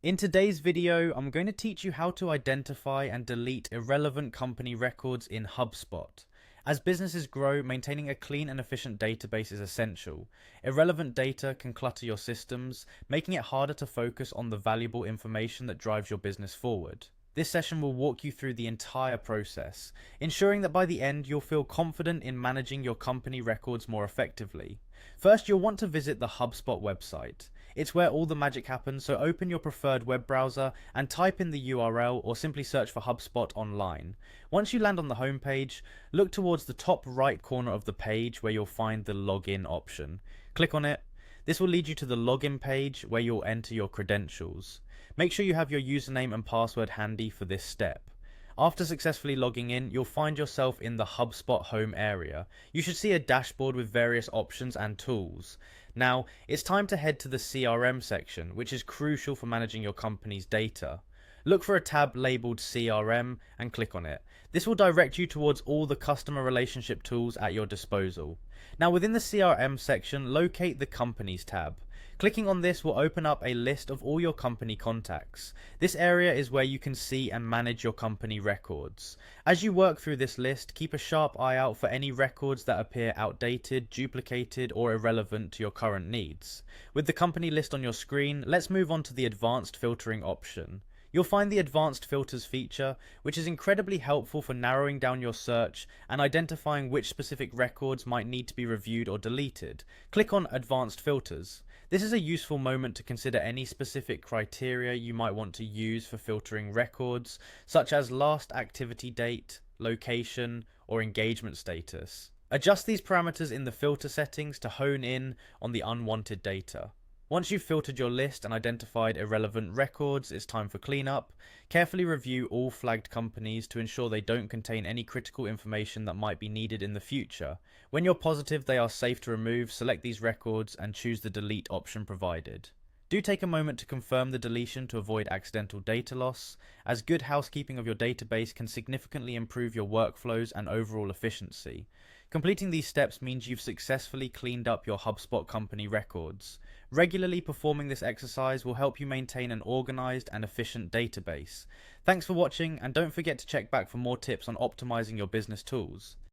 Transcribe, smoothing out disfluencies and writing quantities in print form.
In today's video, I'm going to teach you how to identify and delete irrelevant company records in Hubspot. As businesses grow, maintaining a clean and efficient database is essential. Irrelevant data can clutter your systems, making it harder to focus on the valuable information that drives your business forward. This session will walk you through the entire process, ensuring that by the end you'll feel confident in managing your company records more effectively. First, you'll want to visit the Hubspot website. It's where all the magic happens, so open your preferred web browser and type in the URL or simply search for Hubspot online. Once you land on the homepage, look towards the top right corner of the page where you'll find the login option. Click on it. This will lead you to the login page where you'll enter your credentials. Make sure you have your username and password handy for this step. After successfully logging in, you'll find yourself in the HubSpot home area. You should see a dashboard with various options and tools. Now, it's time to head to the CRM section, which is crucial for managing your company's data. Look for a tab labeled CRM and click on it. This will direct you towards all the customer relationship tools at your disposal. Now, within the CRM section, locate the Companies tab. Clicking on this will open up a list of all your company contacts. This area is where you can see and manage your company records. As you work through this list, keep a sharp eye out for any records that appear outdated, duplicated, or irrelevant to your current needs. With the company list on your screen, let's move on to the advanced filtering option. You'll find the advanced filters feature, which is incredibly helpful for narrowing down your search and identifying which specific records might need to be reviewed or deleted. Click on advanced filters. This is a useful moment to consider any specific criteria you might want to use for filtering records, such as last activity date, location, or engagement status. Adjust these parameters in the filter settings to hone in on the unwanted data. Once you've filtered your list and identified irrelevant records, it's time for cleanup. Carefully review all flagged companies to ensure they don't contain any critical information that might be needed in the future. When you're positive they are safe to remove, select these records and choose the delete option provided. Do take a moment to confirm the deletion to avoid accidental data loss, as good housekeeping of your database can significantly improve your workflows and overall efficiency. Completing these steps means you've successfully cleaned up your HubSpot company records. Regularly performing this exercise will help you maintain an organized and efficient database. Thanks for watching, and don't forget to check back for more tips on optimizing your business tools.